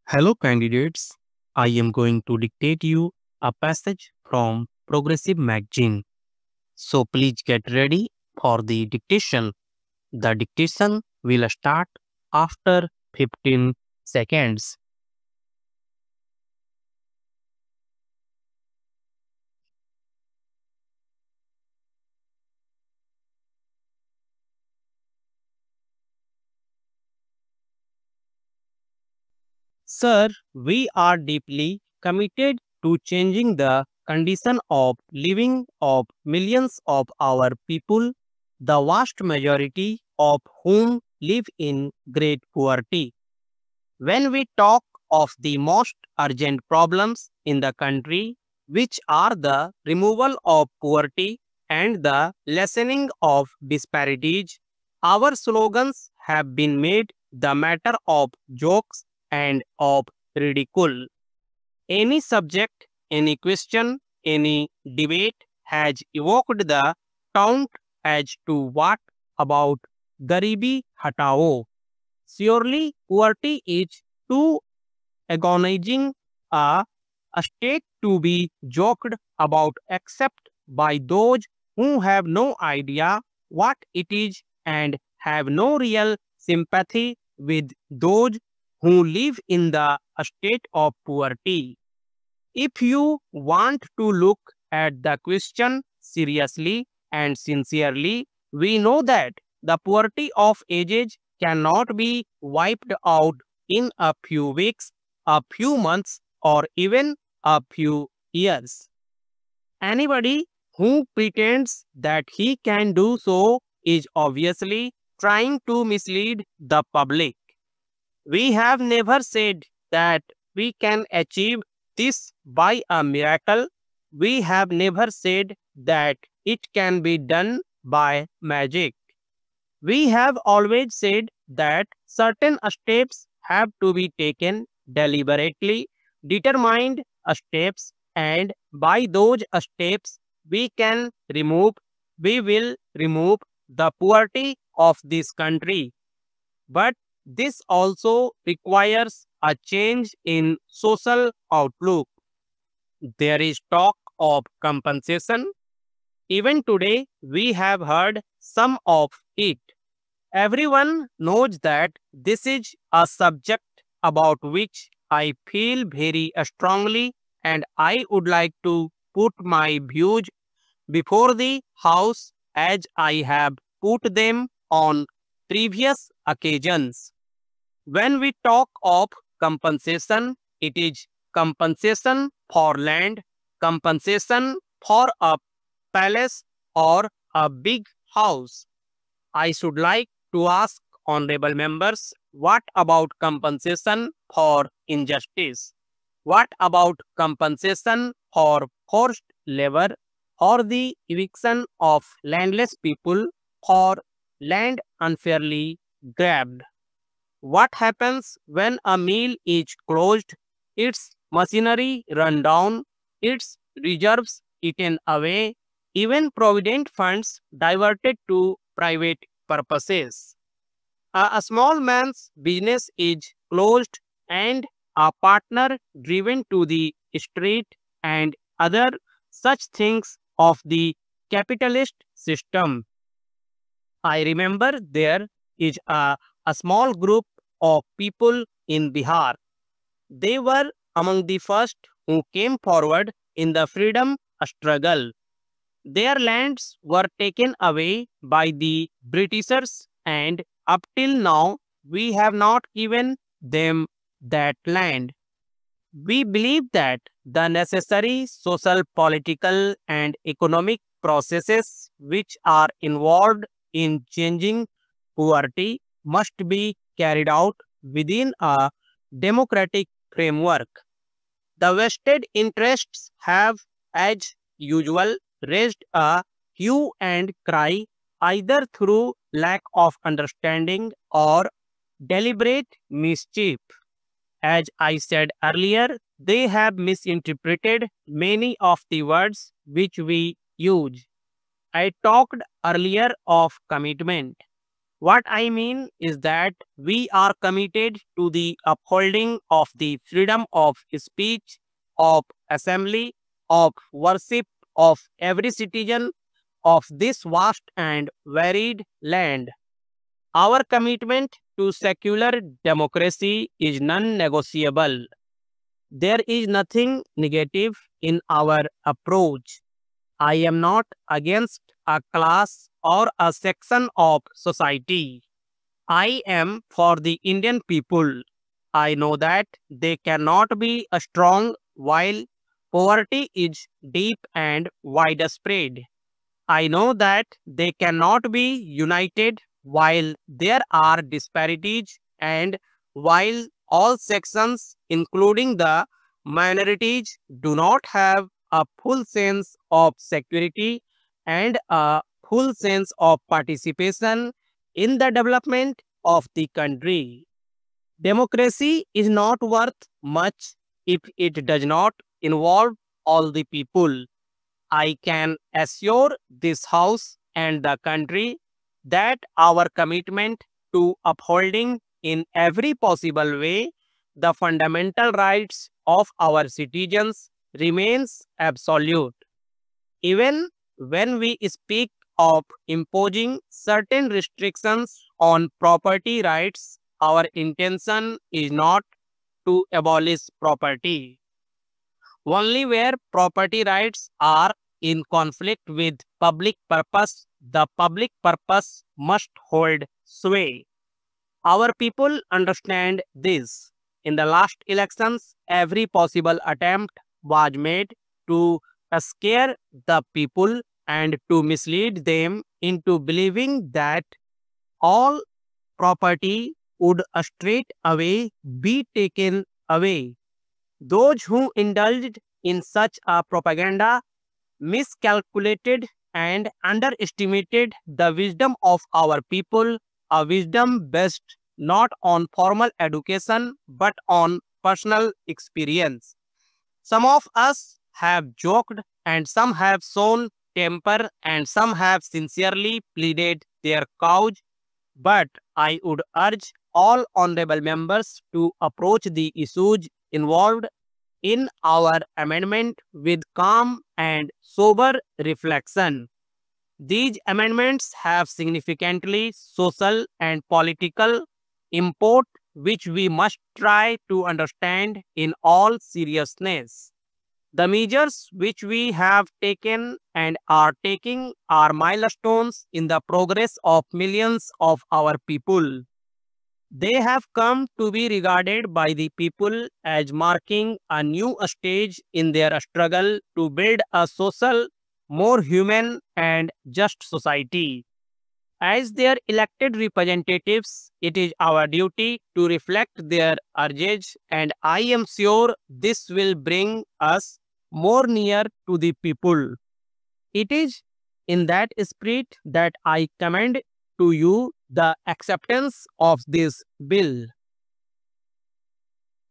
Hello, candidates. I am going to dictate you a passage from Progressive Magazine. So please get ready for the dictation. The dictation will start after 15 seconds. Sir, we are deeply committed to changing the condition of living of millions of our people, the vast majority of whom live in great poverty. When we talk of the most urgent problems in the country, which are the removal of poverty and the lessening of disparities, our slogans have been made the matter of jokes and of ridicule. Any subject, any question, any debate has evoked the taunt as to what about Garibi Hatao. Surely, poverty is too agonizing a, a state to be joked about except by those who have no idea what it is and have no real sympathy with those who live in the state of poverty. If you want to look at the question seriously and sincerely, we know that the poverty of ages cannot be wiped out in a few weeks, a few months, or even a few years. Anybody who pretends that he can do so is obviously trying to mislead the public. We have never said that we can achieve this by a miracle. We have never said that it can be done by magic. We have always said that certain steps have to be taken deliberately, determined steps, and by those steps we will remove the poverty of this country. But this also requires a change in social outlook. There is talk of compensation. Even today, we have heard some of it. Everyone knows that this is a subject about which I feel very strongly, and I would like to put my views before the House as I have put them on previous occasions. When we talk of compensation, it is compensation for land, compensation for a palace or a big house. I should like to ask honorable members, what about compensation for injustice? What about compensation for forced labor or the eviction of landless people or land unfairly grabbed? What happens when a mill is closed, its machinery run down, its reserves eaten away, even provident funds diverted to private purposes? A small man's business is closed and a partner driven to the street and other such things of the capitalist system. I remember there is a small group of people in Bihar. They were among the first who came forward in the freedom struggle. Their lands were taken away by the Britishers, and up till now, we have not given them that land. We believe that the necessary social, political, and economic processes which are involved in changing poverty must be carried out within a democratic framework. The vested interests have, as usual, raised a hue and cry either through lack of understanding or deliberate mischief. As I said earlier, they have misinterpreted many of the words which we use. I talked earlier of commitment. What I mean is that we are committed to the upholding of the freedom of speech, of assembly, of worship of every citizen of this vast and varied land. Our commitment to secular democracy is non-negotiable. There is nothing negative in our approach. I am not against a class or a section of society. I am for the Indian people. I know that they cannot be strong while poverty is deep and widespread. I know that they cannot be united while there are disparities and while all sections, including the minorities, do not have a full sense of security and a full sense of participation in the development of the country. Democracy is not worth much if it does not involve all the people. I can assure this House and the country that our commitment to upholding in every possible way the fundamental rights of our citizens remains absolute. Even when we speak of imposing certain restrictions on property rights, our intention is not to abolish property. Only where property rights are in conflict with public purpose, the public purpose must hold sway. Our people understand this. In the last elections, every possible attempt was made to scare the people and to mislead them into believing that all property would straight away be taken away. Those who indulged in such a propaganda miscalculated and underestimated the wisdom of our people, a wisdom based not on formal education but on personal experience. Some of us have joked and some have shown temper and some have sincerely pleaded their cause, but I would urge all honorable members to approach the issues involved in our amendment with calm and sober reflection. These amendments have significantly social and political import which we must try to understand in all seriousness. The measures which we have taken and are taking are milestones in the progress of millions of our people. They have come to be regarded by the people as marking a new stage in their struggle to build a social, more human and just society. As their elected representatives, it is our duty to reflect their urges, and I am sure this will bring us more near to the people. It is in that spirit that I commend to you the acceptance of this bill.